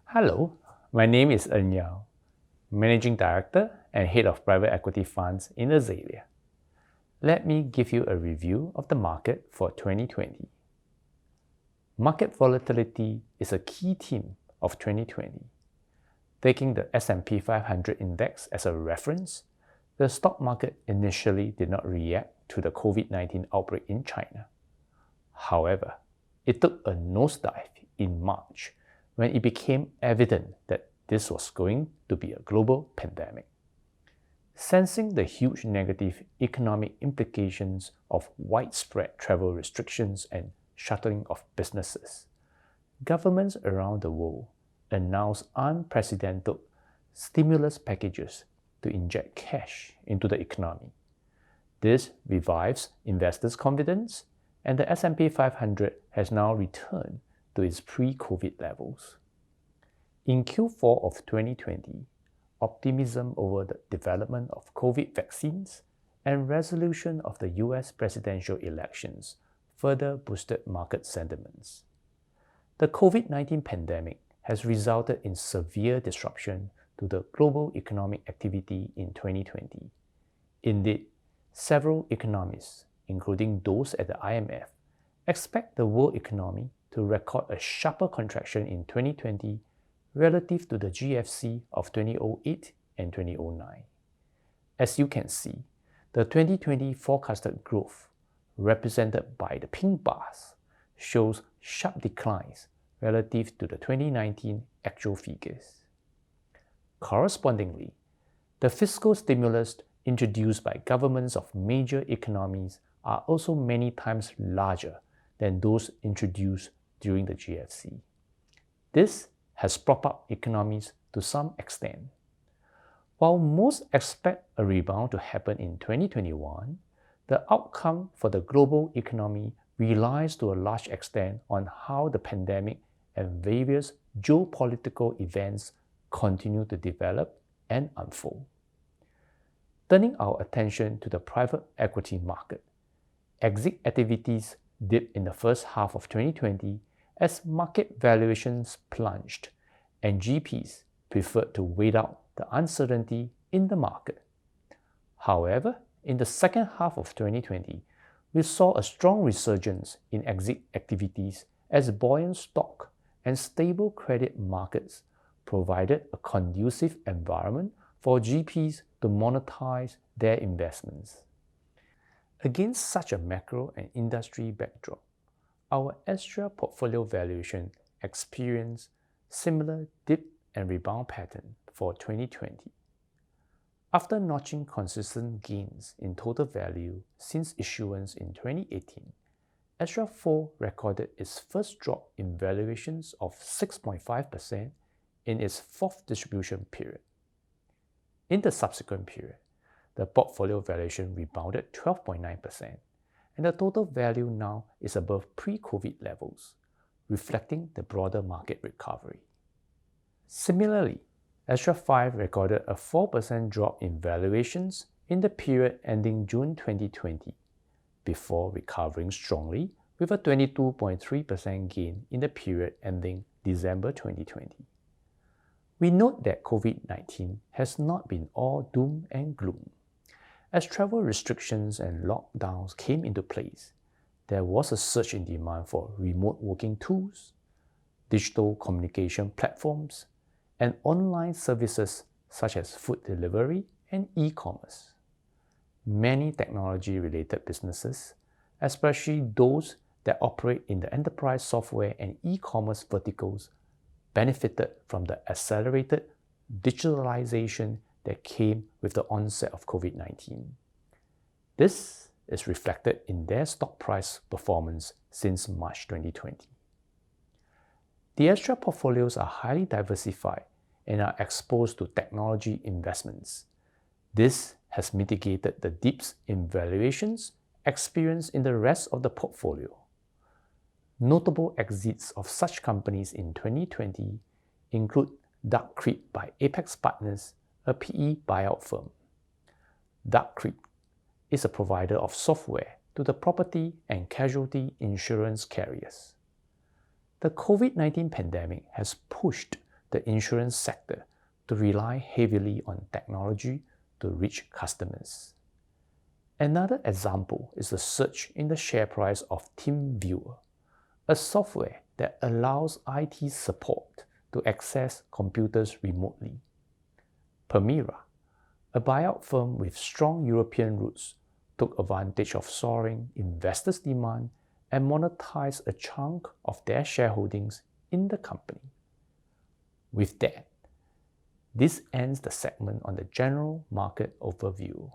Hello, my name is En Yao, Managing Director and Head of Private Equity Funds in Azalea. Let me give you a review of the market for 2020. Market volatility is a key theme of 2020. Taking the S&P 500 index as a reference, the stock market initially did not react to the COVID-19 outbreak in China. However, it took a nosedive in March when it became evident that this was going to be a global pandemic. Sensing the huge negative economic implications of widespread travel restrictions and shuttering of businesses, governments around the world announced unprecedented stimulus packages to inject cash into the economy. This revives investors' confidence, and the S&P 500 has now returned to its pre-COVID levels. In Q4 of 2020, optimism over the development of COVID vaccines and resolution of the US presidential elections further boosted market sentiments. The COVID-19 pandemic has resulted in severe disruption to the global economic activity in 2020. Indeed, several economists, including those at the IMF, expect the world economy to record a sharper contraction in 2020 relative to the GFC of 2008 and 2009. As you can see, the 2020 forecasted growth, represented by the pink bars, shows sharp declines relative to the 2019 actual figures. Correspondingly, the fiscal stimulus introduced by governments of major economies are also many times larger than those introduced during the GFC. This has propped up economies to some extent. While most expect a rebound to happen in 2021, the outcome for the global economy relies to a large extent on how the pandemic and various geopolitical events continue to develop and unfold. Turning our attention to the private equity market, exit activities dipped in the first half of 2020 as market valuations plunged and GPs preferred to wait out the uncertainty in the market. However, in the second half of 2020, we saw a strong resurgence in exit activities as buoyant stock and stable credit markets provided a conducive environment for GPs to monetize their investments. Against such a macro and industry backdrop, our Astrea portfolio valuation experienced similar dip and rebound pattern for 2020. After notching consistent gains in total value since issuance in 2018, Astrea 4 recorded its first drop in valuations of 6.5% in its fourth distribution period. In the subsequent period, the portfolio valuation rebounded 12.9%, and the total value now is above pre-COVID levels, reflecting the broader market recovery. Similarly, Astrea 5 recorded a 4% drop in valuations in the period ending June 2020, before recovering strongly with a 22.3% gain in the period ending December 2020. We note that COVID-19 has not been all doom and gloom. As travel restrictions and lockdowns came into place, there was a surge in demand for remote working tools, digital communication platforms, and online services such as food delivery and e-commerce. Many technology-related businesses, especially those that operate in the enterprise software and e-commerce verticals, benefited from the accelerated digitalization that came with the onset of COVID-19. This is reflected in their stock price performance since March 2020. The Astrea portfolios are highly diversified and are exposed to technology investments. This has mitigated the dips in valuations experienced in the rest of the portfolio. Notable exits of such companies in 2020 include Duck Creek by Apex Partners, a PE buyout firm. Duck Creek is a provider of software to the property and casualty insurance carriers. The COVID-19 pandemic has pushed the insurance sector to rely heavily on technology to reach customers. Another example is the surge in the share price of TeamViewer, a software that allows IT support to access computers remotely. Permira, a buyout firm with strong European roots, took advantage of soaring investors' demand and monetized a chunk of their shareholdings in the company. With that, this ends the segment on the general market overview.